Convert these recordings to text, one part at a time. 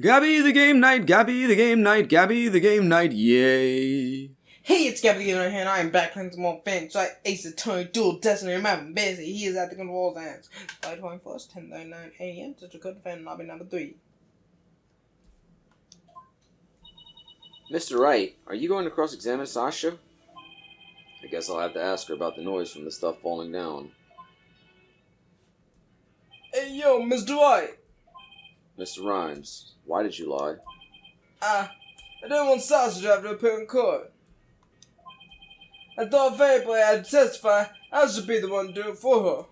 Gabby the game night, Gabby the game night, Gabby the game night, yay! Hey, it's Gabby the Game Night here, and I am back playing some more Fantasy Ace Attorney Dual Destiny. Remember, busy. He is at the controls and July 21st, 10:39 a.m. District Code Fan Lobby number 3. Mr. Wright, are you going to cross-examine Sasha? I guess I'll have to ask her about the noise from the stuff falling down. Hey, yo, Mr. White. Mr. Rhymes, why did you lie? I didn't want Sasha to have to appear in court. I thought if anybody had to testify, I should be the one to do it for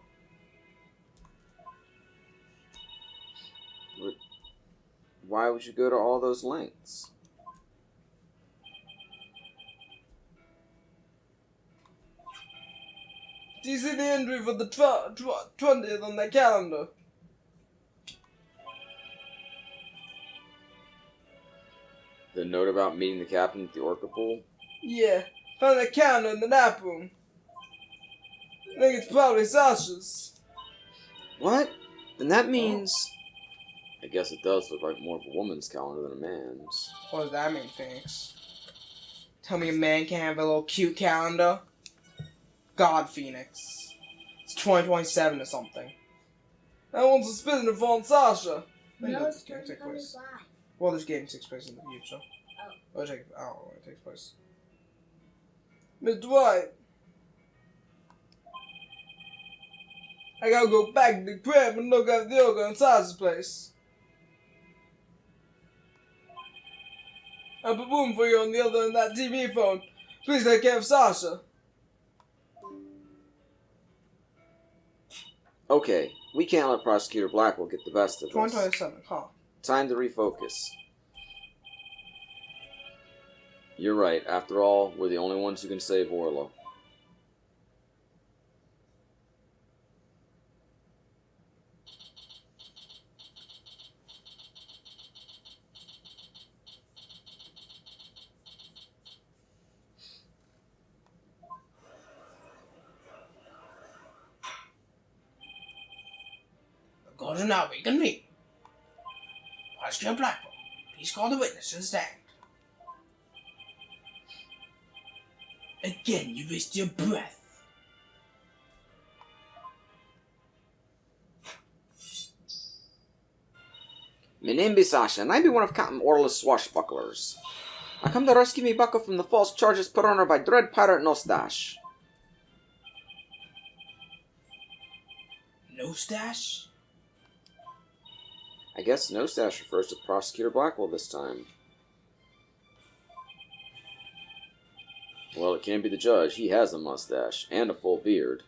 her. Why would you go to all those lengths? Do you see the entry for the 20th on their calendar? The note about meeting the captain at the orca pool? Yeah, found the calendar in the nap room. I think it's probably Sasha's. What? Then that means... I guess it does look like more of a woman's calendar than a man's. What does that mean, Phoenix? Tell me a man can't have a little cute calendar? God, Phoenix. It's 2027 or something. I want suspicion of on Sasha. No, it's going to come place. by. Well, this game takes place in the future. Oh. I don't know when it takes place. Mr. White. I gotta go back to the crib and look at the yoga in Sasha's place. I have a room for you on the other end of that TV phone. Please take care of Sasha. Okay, we can't let Prosecutor Blackwell get the best of us. 2027, huh? Time to refocus. You're right. After all, we're the only ones who can save Orla. Go to now, we can meet. Prosecutor Blackwell, please call the witness to the stand. Again, you waste your breath. My name be Sasha, and I be one of Captain Orla's swashbucklers. I come to rescue me bucka from the false charges put on her by Dread Pirate No Stash. No stash? I guess No Stash refers to Prosecutor Blackwell this time. Well, it can't be the judge. He has a mustache and a full beard.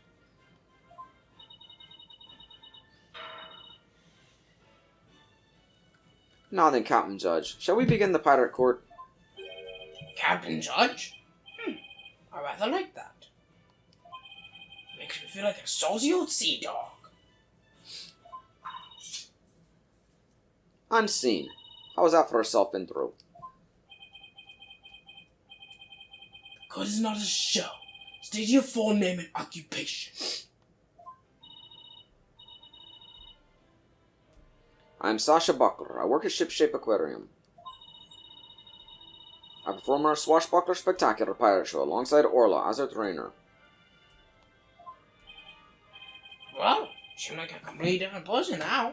Now then, Captain Judge, shall we begin the pirate court? Captain Judge? I rather like that. Makes me feel like a salty old sea dog. Unseen. How was that for a self-intro? The court is not a show. State your full name and occupation. I'm Sasha Buckler. I work at Shipshape Aquarium. I perform our Swashbuckler Spectacular Pirate Show alongside Orla as our trainer. Well, seem like a completely different person now.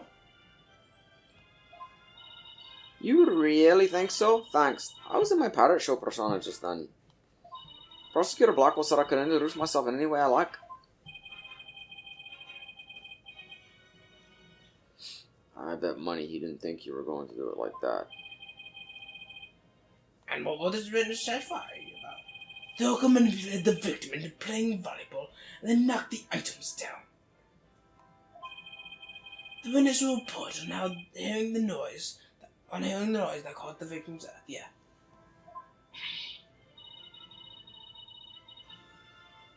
You really think so? Thanks. I was in my pirate show persona just then. Prosecutor Blackwell said I could introduce myself in any way I like. I bet money he didn't think you were going to do it like that. And what will this witness testify about? The hooker manipulated the victim into playing volleyball and then knocked the items down. The witness will report on how hearing the noise that caused the victim's death. Yeah.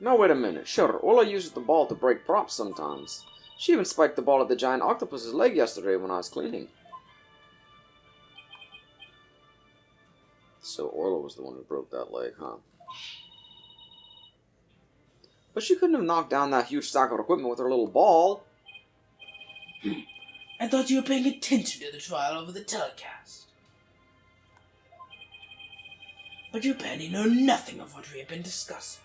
Now wait a minute. Sure, Orla uses the ball to break props sometimes. She even spiked the ball at the giant octopus's leg yesterday when I was cleaning. So Orla was the one who broke that leg, huh? But she couldn't have knocked down that huge stack of equipment with her little ball. I thought you were paying attention to the trial over the telecast. But you apparently know nothing of what we have been discussing.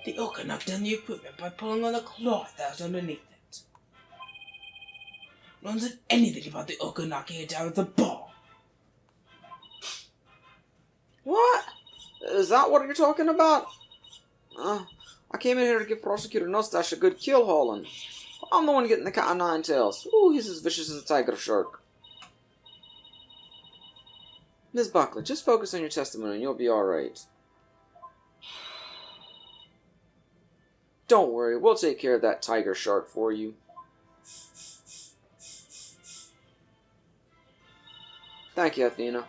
The Orca knocked down the equipment by pulling on the cloth that was underneath it. No one said anything about the Orca knocking it down with the ball. What? Is that what you're talking about? I came in here to give Prosecutor Nostash a good kill hauling. I'm the one getting the cat o' nine tails. Ooh, he's as vicious as a tiger shark. Miss Buckley, just focus on your testimony and you'll be alright. Don't worry, we'll take care of that tiger shark for you. Thank you, Athena.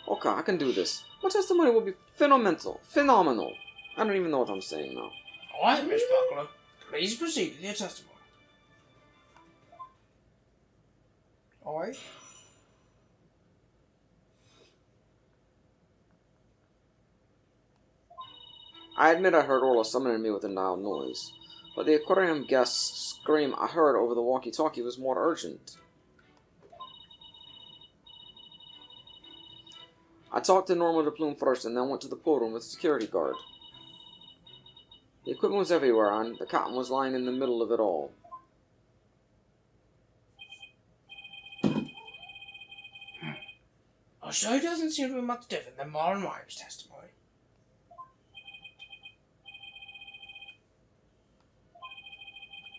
Okay, I can do this. My testimony will be phenomenal. I don't even know what I'm saying now. Alright, Miss Buckler. Please proceed with your testimony. Alright. I admit I heard Orla summoning me with a loud noise, but the aquarium guest's scream I heard over the walkie-talkie was more urgent. I talked to Norma de Plume first and then went to the pool room with the security guard. The equipment was everywhere and the captain was lying in the middle of it all. Oh, so it doesn't seem to be much different than Mara and Ryan's testimony.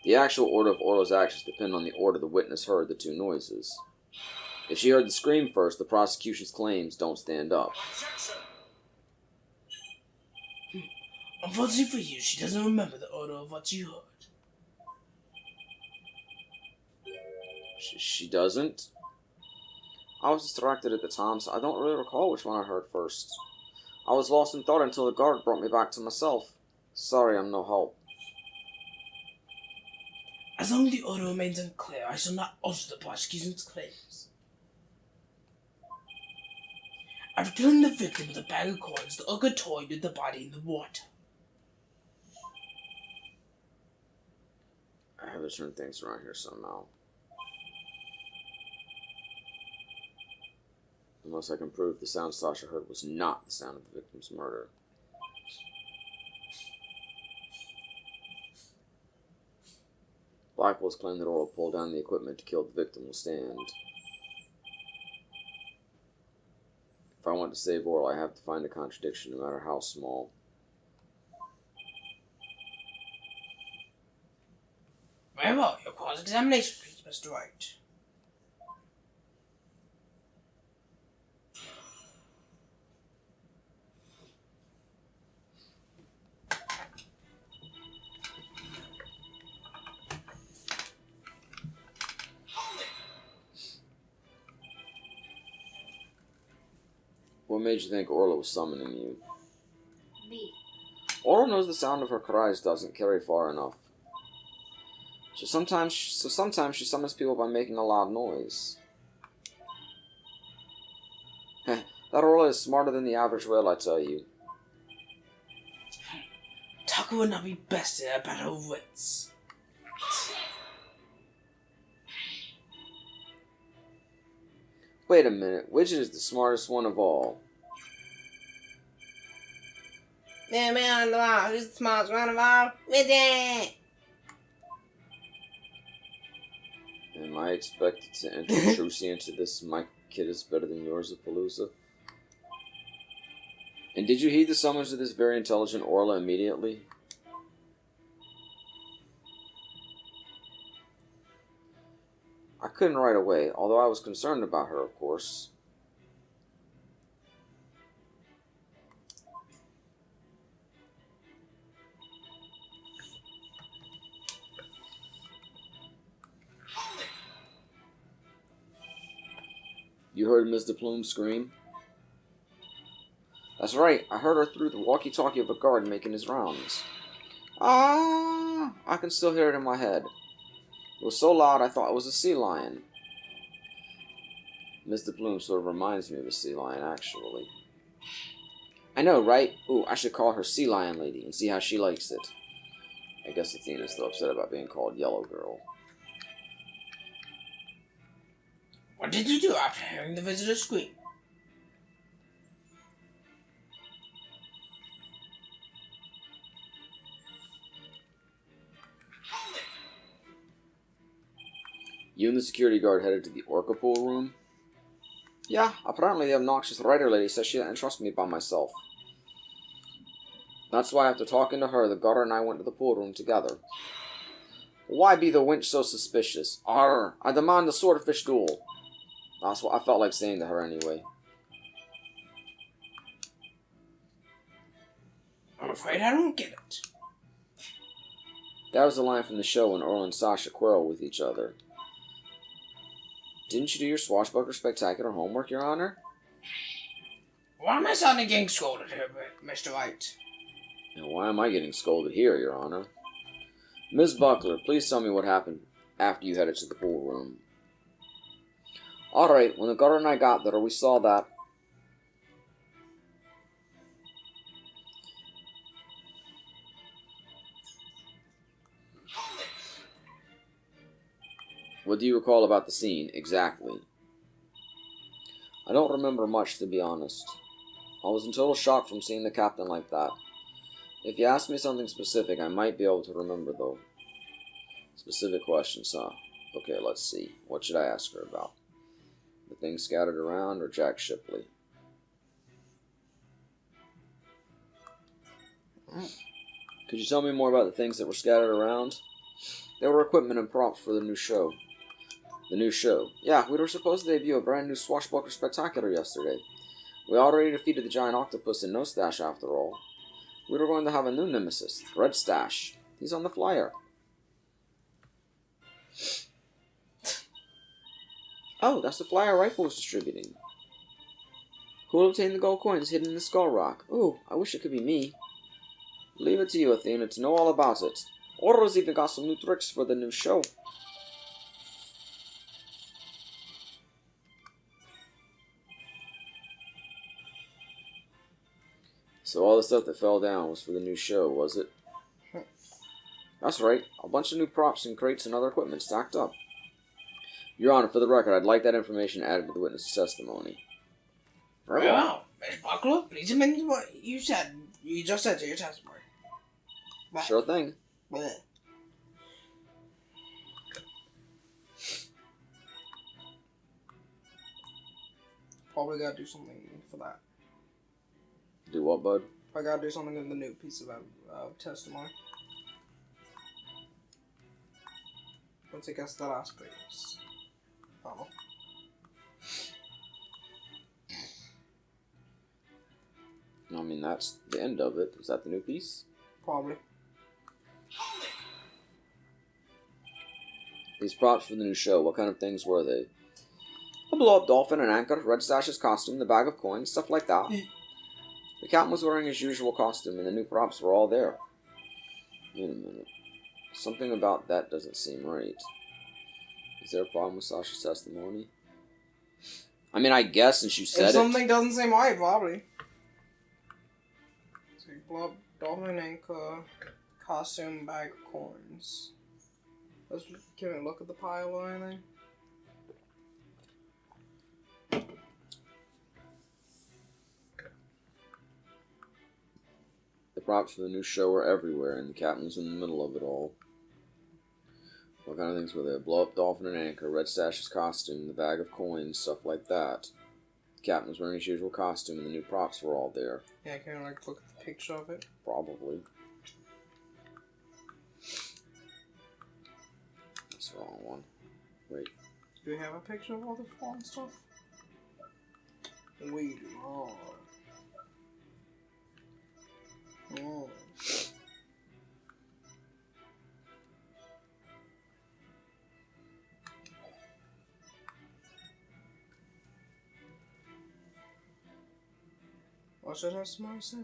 The actual order of Orla's actions depend on the order the witness heard the two noises. If she heard the scream first, the prosecution's claims don't stand up. Unfortunately for you, she doesn't remember the order of what you heard. She doesn't? I was distracted at the time, so I don't really recall which one I heard first. I was lost in thought until the guard brought me back to myself. Sorry, I'm no help. As long as the order remains unclear, I shall not alter the prosecution's claims. After killing the victim with a bag of coins, the Orca toyed with the body in the water. I have to turn things around here somehow. Unless I can prove the sound Sasha heard was not the sound of the victim's murder. Blackwell's claim that Orla pulled down the equipment to kill the victim will stand. If I want to save Orla, I have to find a contradiction, no matter how small. Very well, your cross-examination, please, Mr. Wright. What made you think Orla was summoning you? Me. Orla knows the sound of her cries doesn't carry far enough. So sometimes she summons people by making a loud noise. That Orla is smarter than the average whale, I tell you. Taka would not be best in a battle of wits. Wait a minute, which is the smartest one of all? Man on the wall. Who's the smartest one of all? Midget! Am I expected to enter Trucy into this? My kid is better than yours at Palooza. And did you heed the summons of this very intelligent Orla immediately? I couldn't right away, although I was concerned about her, of course. You heard Miss de Plume scream? That's right, I heard her through the walkie-talkie of a guard making his rounds. Ah, I can still hear it in my head. It was so loud I thought it was a sea lion. Miss de Plume sort of reminds me of a sea lion, actually. I know, right? Ooh, I should call her Sea Lion Lady and see how she likes it. I guess Athena's still upset about being called Yellow Girl. What did you do after hearing the visitor scream? You and the security guard headed to the Orca pool room? Yeah, apparently the obnoxious writer lady says she didn't trust me by myself. That's why after talking to her, the guard and I went to the pool room together. Why be the wench so suspicious? Arr, I demand a swordfish duel. That's what I felt like saying to her anyway. I'm afraid I don't get it. That was a line from the show when Earl and Sasha quarrel with each other. Didn't you do your Swashbuckler Spectacular homework, Your Honor? Why am I suddenly getting scolded here, Mr. Wright? And why am I getting scolded here, Your Honor? Ms. Buckler, please tell me what happened after you headed to the pool room. Alright, when the guard and I got there, we saw that... What do you recall about the scene, exactly? I don't remember much, to be honest. I was in total shock from seeing the captain like that. If you ask me something specific, I might be able to remember, though. Specific questions, huh? Okay, let's see. What should I ask her about? The things scattered around, or Jack Shipley? Could you tell me more about the things that were scattered around? They were equipment and props for the new show. The new show? Yeah, we were supposed to debut a brand new Swashbuckler Spectacular yesterday. We already defeated the giant octopus in No Stash, after all. We were going to have a new nemesis, Red Stash. He's on the flyer. Oh, that's the flyer Rifle was distributing. Who will obtain the gold coins hidden in the Skull Rock? Ooh, I wish it could be me. Leave it to you, Athena, to know all about it. Oro's even got some new tricks for the new show. So all the stuff that fell down was for the new show, was it? That's right. A bunch of new props and crates and other equipment stacked up. Your Honor, for the record, I'd like that information added to the witness's testimony. Very well. Miss Buckler, please amend what you just said to your testimony. Bye. Sure thing. Bleh. Probably gotta do something for that. Do what, bud? I gotta do something in the new piece of testimony. Once I guess the last piece. I don't know. I mean, that's the end of it. Is that the new piece? Probably. These props for the new show, what kind of things were they? A blow-up dolphin, an anchor, Red Stash's costume, the bag of coins, stuff like that. The captain was wearing his usual costume, and the new props were all there. Wait a minute. Something about that doesn't seem right. Is there a problem with Sasha's testimony? I mean, I guess since you said if something doesn't seem right, probably. So blow-up dolphin, anchor, costume, bag of coins. Can we look at the pile or anything? The props for the new show were everywhere, and the captain's in the middle of it all. What kind of things were there? Blow-up dolphin and anchor, Red Stash's costume, the bag of coins, stuff like that. The captain was wearing his usual costume, and the new props were all there. Yeah, can we look at the picture of it? Probably. That's the wrong one. Wait. Do we have a picture of all the fun stuff? We do. Oh. What should testimony say?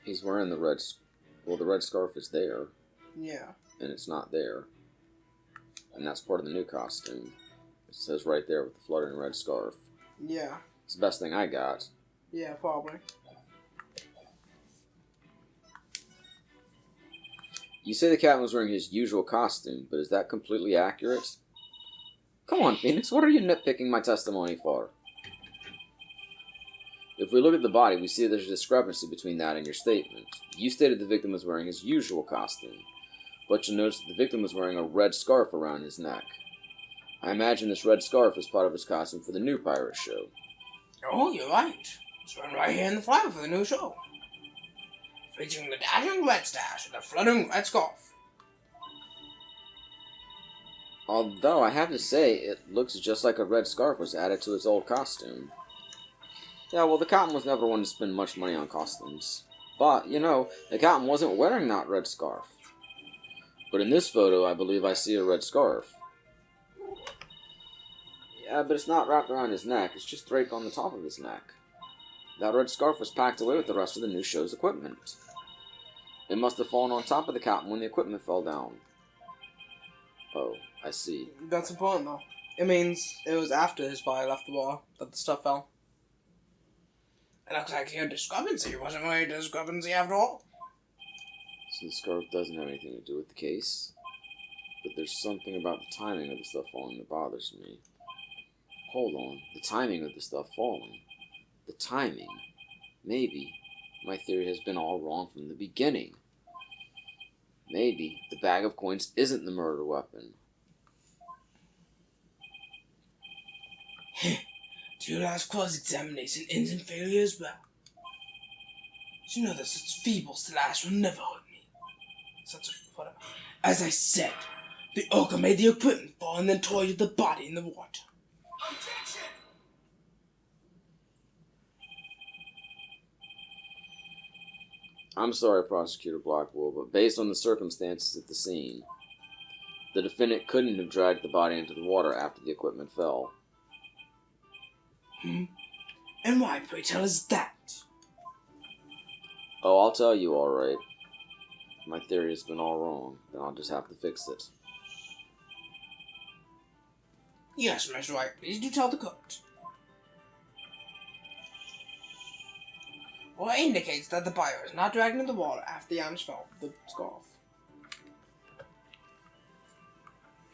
He's wearing the red... Well, the red scarf is there. Yeah. And it's not there. And that's part of the new costume. It says right there with the fluttering red scarf. Yeah. It's the best thing I got. Yeah, probably. You say the captain was wearing his usual costume, but is that completely accurate? Come on, Phoenix, what are you nitpicking my testimony for? If we look at the body, we see there's a discrepancy between that and your statement. You stated the victim was wearing his usual costume, but you'll notice that the victim was wearing a red scarf around his neck. I imagine this red scarf is part of his costume for the new pirate show. Oh, you're right. It's written right here in the flyer for the new show. Featuring the dashing red stash and the fluttering red scarf. Although, I have to say, it looks just like a red scarf was added to his old costume. Yeah, well, the captain was never one to spend much money on costumes. But, you know, the captain wasn't wearing that red scarf. But in this photo, I believe I see a red scarf. Yeah, but it's not wrapped around his neck, it's just draped on the top of his neck. That red scarf was packed away with the rest of the new show's equipment. It must have fallen on top of the captain when the equipment fell down. Oh, I see. That's important, though. It means it was after his body left the water that the stuff fell. It looks like your discrepancy wasn't really a discrepancy after all. So the scarf doesn't have anything to do with the case? But there's something about the timing of the stuff falling that bothers me. Hold on, the timing of the stuff falling. The timing. Maybe my theory has been all wrong from the beginning. Maybe the bag of coins isn't the murder weapon. Your last cross-examination ends in failure as well. You know that such feeble slash will never hurt me. Whatever. As I said, the ogre made the equipment fall and then toyed the body in the water. Objection! I'm sorry, Prosecutor Blackwell, but based on the circumstances at the scene, the defendant couldn't have dragged the body into the water after the equipment fell. And why, pray tell us that? Oh, I'll tell you, alright. If my theory has been all wrong, then I'll just have to fix it. Yes, Mr. Wright, please do tell the court. Well, it indicates that the body was not dragged into the water after the items fell with the scarf.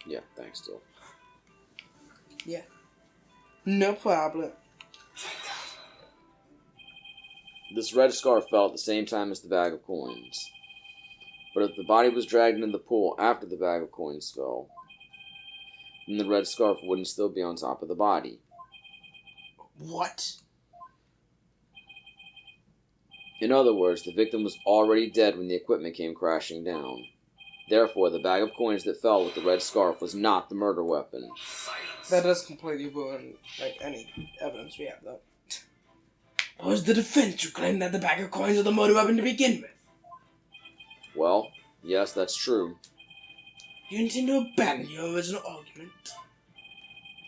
Yeah, thanks, Dill. Yeah. No problem. This red scarf fell at the same time as the bag of coins. But if the body was dragged into the pool after the bag of coins fell, then the red scarf wouldn't still be on top of the body. What? In other words, the victim was already dead when the equipment came crashing down. Therefore, the bag of coins that fell with the red scarf was not the murder weapon. That does completely ruin any evidence we have, though. It was the defense who claimed that the bag of coins was the murder weapon to begin with. Well, yes, that's true. You intend to abandon your original argument?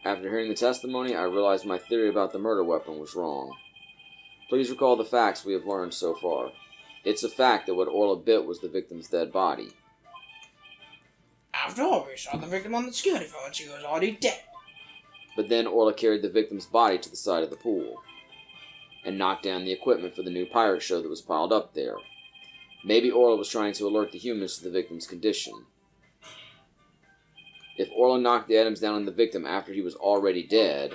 After hearing the testimony, I realized my theory about the murder weapon was wrong. Please recall the facts we have learned so far. It's a fact that what Orla bit was the victim's dead body. After all, we saw the victim on the security phone. She was already dead. But then Orla carried the victim's body to the side of the pool and knocked down the equipment for the new pirate show that was piled up there. Maybe Orla was trying to alert the humans to the victim's condition. If Orla knocked the items down on the victim after he was already dead,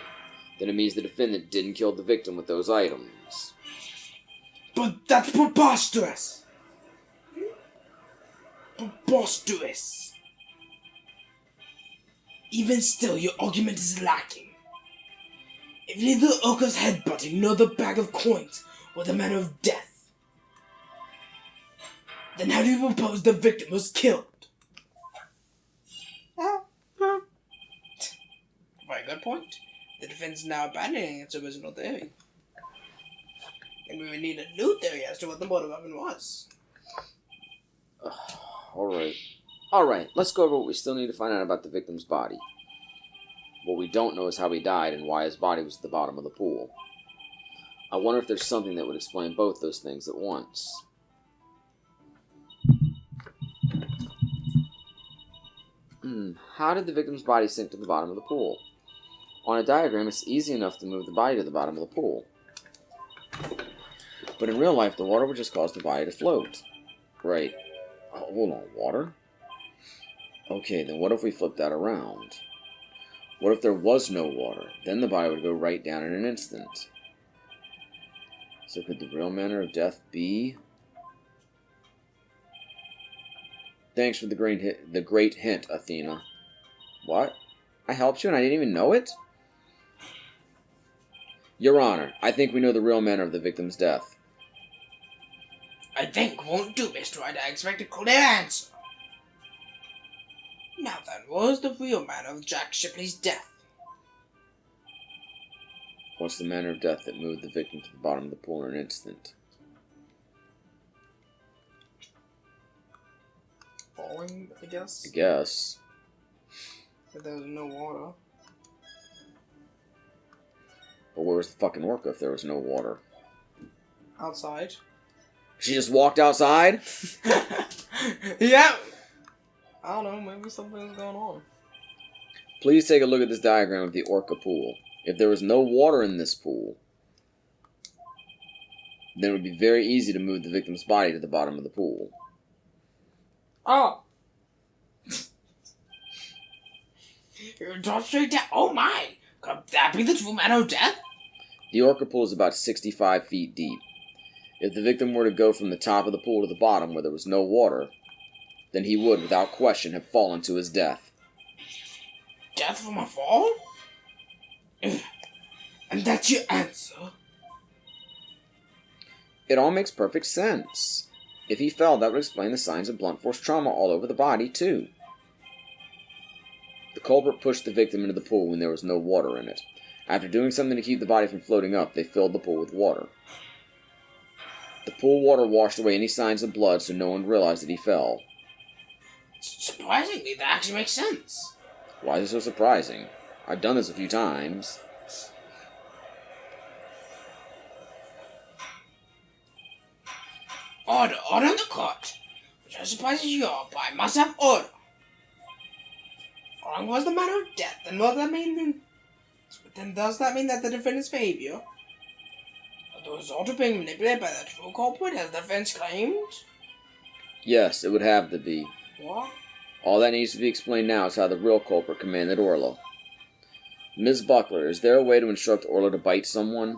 then it means the defendant didn't kill the victim with those items. But that's preposterous! Preposterous! Even still, your argument is lacking. If neither Urka's headbutting nor the bag of coins were the manner of death, then how do you propose the victim was killed? Very good point. The defense is now abandoning its original theory. And we would need a new theory as to what the murder weapon was. Alright, let's go over what we still need to find out about the victim's body. What we don't know is how he died and why his body was at the bottom of the pool. I wonder if there's something that would explain both those things at once. How did the victim's body sink to the bottom of the pool? On a diagram, it's easy enough to move the body to the bottom of the pool. But in real life, the water would just cause the body to float. Right. Oh, hold on, water? Okay, then what if we flip that around? What if there was no water? Then the body would go right down in an instant. So could the real manner of death be... Thanks for the great hint, Athena. What? I helped you and I didn't even know it? Your Honor, I think we know the real manner of the victim's death. I think won't do, Mr. Wright. I expect a clear answer. Now then, what was the real manner of Jack Shipley's death? What's the manner of death that moved the victim to the bottom of the pool in an instant? Falling, I guess? I guess. But there was no water. But where was the fucking orca if there was no water? Outside. She just walked outside? Yeah! I don't know, maybe something's going on. Please take a look at this diagram of the orca pool. If there was no water in this pool, then it would be very easy to move the victim's body to the bottom of the pool. Oh! You're dropped straight down. Oh my! Could that be the true manner of death? The orca pool is about 65 feet deep. If the victim were to go from the top of the pool to the bottom where there was no water, then he would, without question, have fallen to his death. Death from a fall? And that's your answer? It all makes perfect sense. If he fell, that would explain the signs of blunt force trauma all over the body, too. The culprit pushed the victim into the pool when there was no water in it. After doing something to keep the body from floating up, they filled the pool with water. The pool water washed away any signs of blood, so no one realized that he fell. Surprisingly, that actually makes sense. Why is it so surprising? I've done this a few times. Order in the court. Which I suppose you are, but I must have order. Falling was the manner of death, then what does that mean? Then does that mean that the defendant's behavior, the result of being manipulated by the true culprit, as the defense claimed? Yes, it would have to be. What? All that needs to be explained now is how the real culprit commanded Orla. Ms. Buckler, is there a way to instruct Orla to bite someone?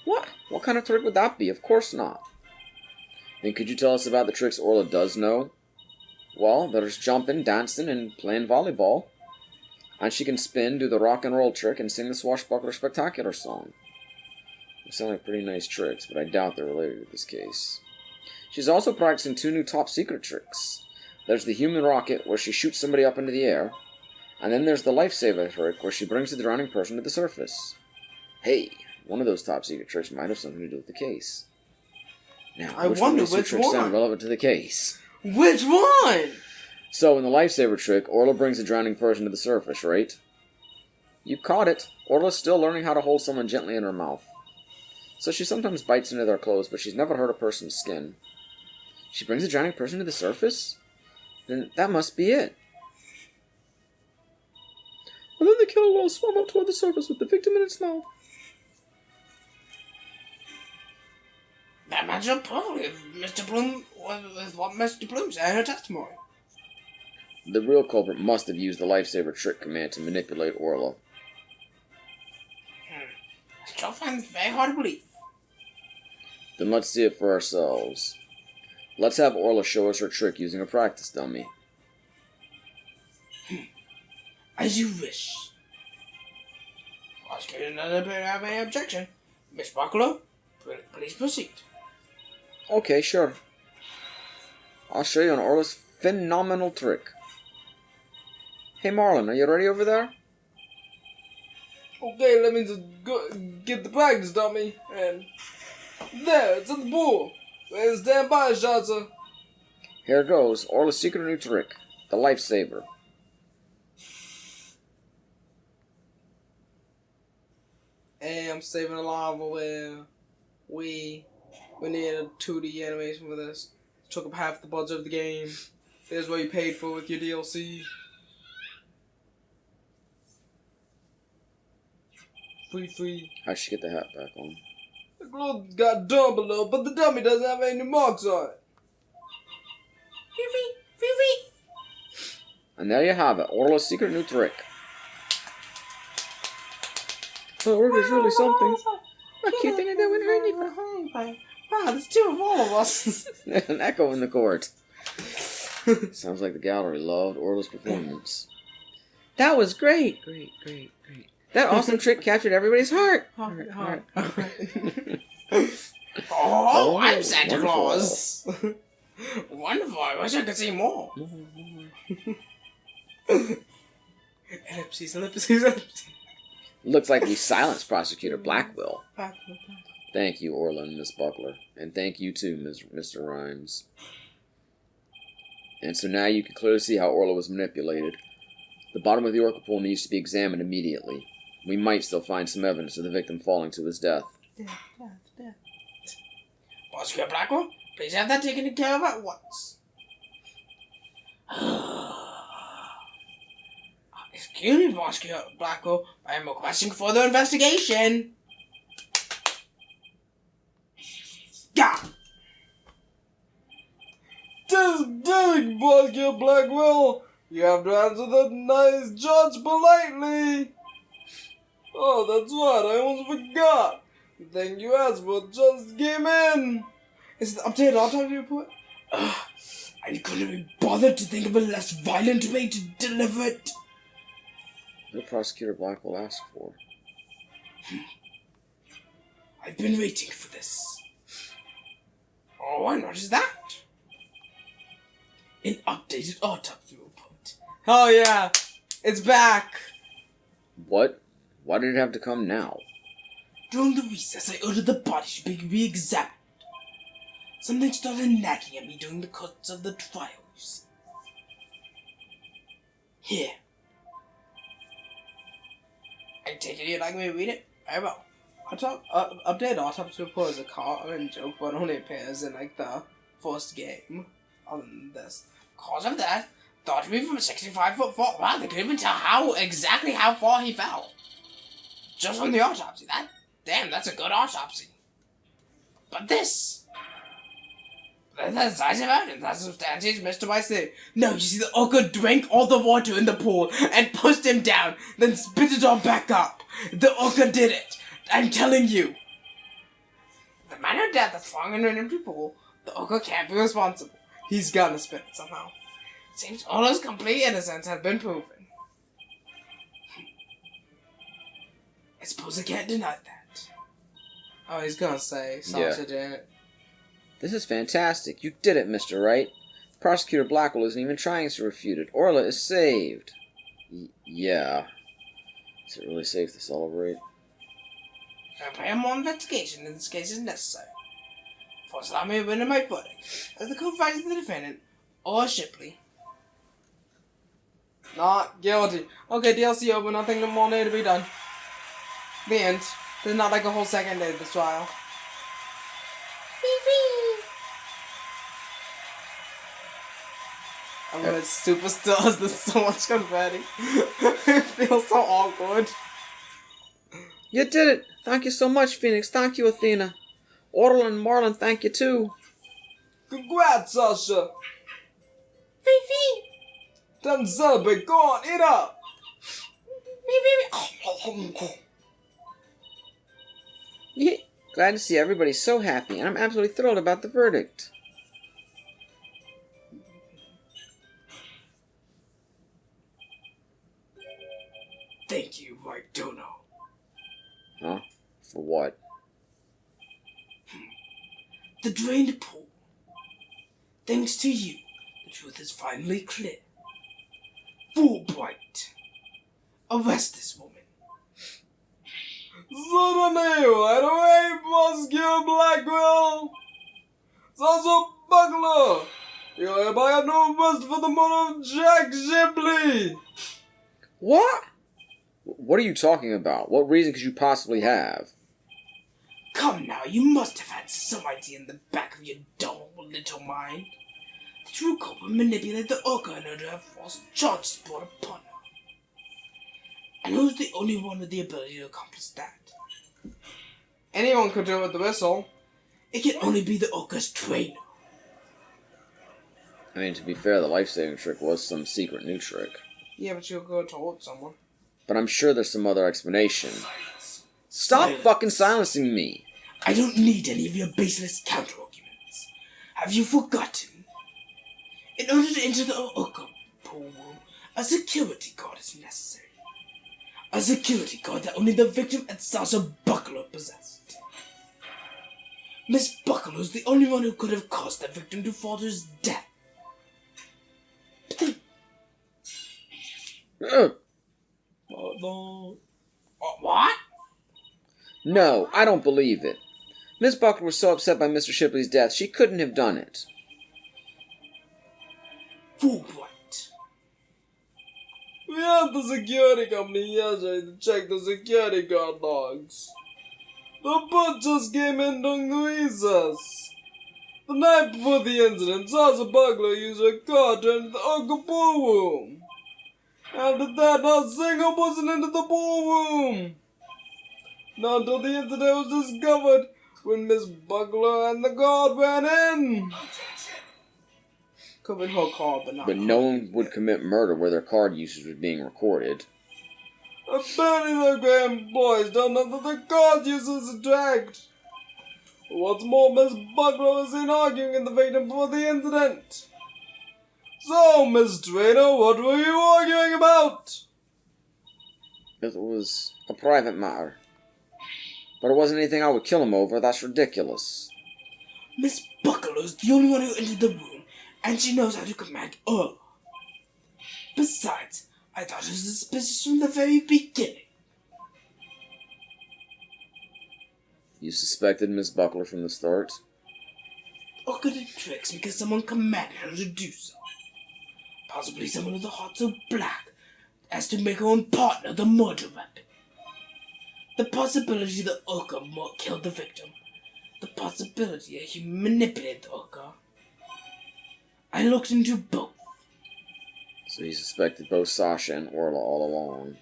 What? What kind of trick would that be? Of course not. Then could you tell us about the tricks Orla does know? Well, there's jumping, dancing, and playing volleyball. And she can spin, do the rock and roll trick, and sing the Swashbuckler Spectacular song. They sound like pretty nice tricks, but I doubt they're related to this case. She's also practicing 2 new top-secret tricks. There's the human rocket, where she shoots somebody up into the air, and then there's the lifesaver trick, where she brings the drowning person to the surface. Hey, one of those top-secret tricks might have something to do with the case. Now, I which wonder one of these which tricks sound one. relevant to the case? Which one? So, in the lifesaver trick, Orla brings the drowning person to the surface, right? You caught it. Orla's still learning how to hold someone gently in her mouth. So she sometimes bites into their clothes, but she's never hurt a person's skin. She brings the drowning person to the surface? Then that must be it. And then the killer whale swam up toward the surface with the victim in its mouth. That matches up perfectly with Mr. Bloom, with what Mr. Bloom said in her testimony. The real culprit must have used the lifesaver trick command to manipulate Orla. I still find this very hard to believe. Then let's see it for ourselves. Let's have Orla show us her trick using a practice dummy. As you wish. Let's get another bit of any objection. Miss Buckler, please proceed. Okay, sure. I'll show you an Orla's phenomenal trick. Hey Marlon, are you ready over there? Okay, let me just go get the practice dummy, and there, it's at the pool. Stand by, Shotzer. Here goes, Orla's secret new trick, the lifesaver. Hey, I'm saving a lava where we need a 2D animation for this. Took up half the budget of the game. Here's what you paid for with your DLC. Free. How'd she get the hat back on? The glue got done below, but the dummy doesn't have any marks on it. And there you have it, Orla's secret new trick. Oh, Orla's really something. I keep thinking that when honey. Wow, there's two of all of us. An echo in the court. Sounds like the gallery loved Orla's performance. That was great. That awesome trick captured everybody's heart. Heart. Oh, I'm Santa Claus. Wonderful. I wish I could see more. Ellipses. Looks like we silenced Prosecutor Blackwell. Thank you, Orla and Miss Buckler. And thank you too, Mr. Rhymes. And so now you can clearly see how Orla was manipulated. The bottom of the orca pool needs to be examined immediately. We might still find some evidence of the victim falling to his death. Death. Prosecutor Blackwell, please have that taken care of at once. Excuse me, Prosecutor Blackwell, I am requesting further investigation. Yeah. Just dig, Prosecutor Blackwell. You have to answer that nice judge politely. Oh, that's right, I almost forgot. The thing you asked for just came in. Is it the updated autopsy report? I couldn't be bothered to think of a less violent way to deliver it. What did Prosecutor Blackwell ask for? I've been waiting for this. Oh, and what is that? An updated autopsy report. Oh yeah, it's back. What? Why did it have to come now? During the recess, I ordered the body to be re-examined. Something started nagging at me during the course of the trials. Here. I take it you'd like me to read it? Very well. Updated autopsy report is a common joke, but only appears in like the first game. Other than this, cause of death thought to be from 65-foot fall. Wow, they couldn't even tell exactly how far he fell. Just from the autopsy. That's a good autopsy. But this, the size of evidence that substantiates Mr. White's theory. No, you see, the orca drank all the water in the pool and pushed him down, then spit it all back up. The orca did it. I'm telling you. The manner of death that's falling into an empty pool, the orca can't be responsible. He's gonna spit it somehow. It seems Orla's complete innocence has been proven. I suppose I can't deny that. Oh, he's gonna say Sasha did it. This is fantastic. You did it, Mr. Wright. Prosecutor Blackwell isn't even trying to refute it. Orla is saved. Yeah. Is it really safe to celebrate? I'll pay more investigation in this case is necessary. First, allow me to win in my footing, as the court finds the defendant, or Shipley, not guilty. Okay, DLC over, nothing more need to be done. The end. There's not like a whole second day of this trial. I'm gonna superstars, there's so much confetti. It feels so awkward. You did it! Thank you so much, Phoenix. Thank you, Athena. Orla and Marlon, thank you too. Congrats, Sasha! Time to celebrate, go on, eat up! Yeah. Glad to see everybody so happy, and I'm absolutely thrilled about the verdict. Thank you, Wright Dono. Huh? For what? The drained pool. Thanks to you, the truth is finally clear. Fulbright. Arrest this woman. Suddenly, right away, Prosecutor Blackwell. Sasha Buckler. You hereby have no arrest for the murder of Jack Shipley. What? What are you talking about? What reason could you possibly have? Come now, you must have had some idea in the back of your dull little mind. The true culprit manipulated the orca in order to have false charges brought upon her. And who's the only one with the ability to accomplish that? Anyone could do it with the whistle. It can only be the orca's trainer. I mean, to be fair, the life-saving trick was some secret new trick. Yeah, but you could have told someone. But I'm sure there's some other explanation. Stop fucking silencing me! I don't need any of your baseless counter-arguments. Have you forgotten? In order to enter the Oka pool room, a security guard is necessary. A security guard that only the victim and Sasha Buckler possessed. Miss Buckler is the only one who could have caused the victim to fall to his death. But then... What? No, I don't believe it. Miss Buckler was so upset by Mr. Shipley's death, she couldn't have done it. Wright. We have the security company yesterday to check the security guard logs. The bot just came in during the recess. The night before the incident, Sasha Buckler used her car to enter the Oka ballroom. After that, not a single person entered the ballroom. Not until the incident was discovered when Miss Buckler and the guard ran in. Could be her car, but not. But no one would commit murder where their card usage was being recorded. Apparently the grand boys don't know that the card usage is tracked. What's more, Miss Buckler was seen arguing with the victim before the incident. So, Miss Trainer, what were you arguing about? It was a private matter. But it wasn't anything I would kill him over. That's ridiculous. Miss Buckler is the only one who entered the room, and she knows how to command her. Besides, I thought it was suspicious from the very beginning. You suspected Miss Buckler from the start? Oka did tricks because someone commanded her to do so. Possibly someone with a heart so black as to make her own partner the murder weapon. The possibility that Oka killed the victim. The possibility that he manipulated Oka. I looked into both. So you suspected both Sasha and Orla all along.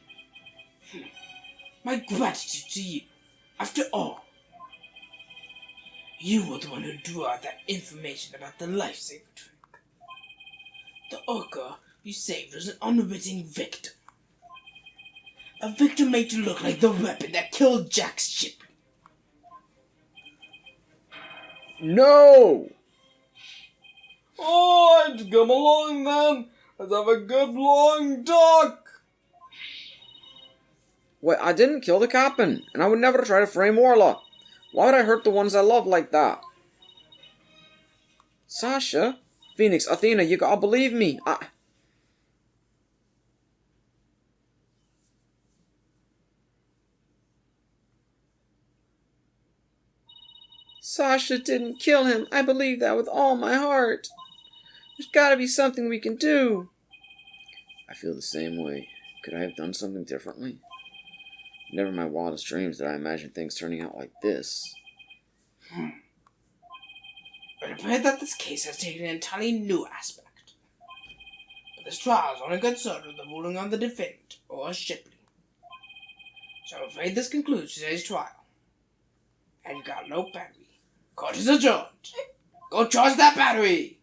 My gratitude to you. After all, you were the one who drew out that information about the life-saving trick. The Oka you saved was an unwitting victim. A victim made to look like the weapon that killed Jack Shipley. No! Alright, come along then. Let's have a good long talk. Wait, I didn't kill the captain, and I would never try to frame Orla. Why would I hurt the ones I love like that? Sasha? Phoenix, Athena, you gotta believe me. Sasha didn't kill him. I believe that with all my heart. There's gotta be something we can do. I feel the same way. Could I have done something differently? Never in my wildest dreams did I imagine things turning out like this. But it appears that this case has taken an entirely new aspect. But this trial is only concerned with the ruling on the defendant, or Shipley. So I'm afraid this concludes today's trial. And you got no battery. Court is adjourned. Go charge that battery!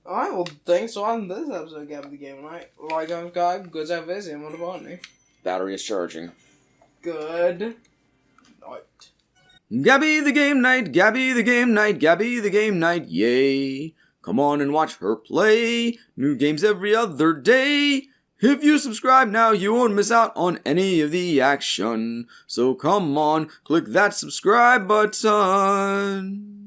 Alright, well, thanks for watching this episode of Gabby the Game Night. Like, subscribe, good service, and what about me? Battery is charging. Good night. Gabby the Game Night, Gabby the Game Night, Gabby the Game Night, yay. Come on and watch her play. New games every other day. If you subscribe now, you won't miss out on any of the action. So come on, click that subscribe button.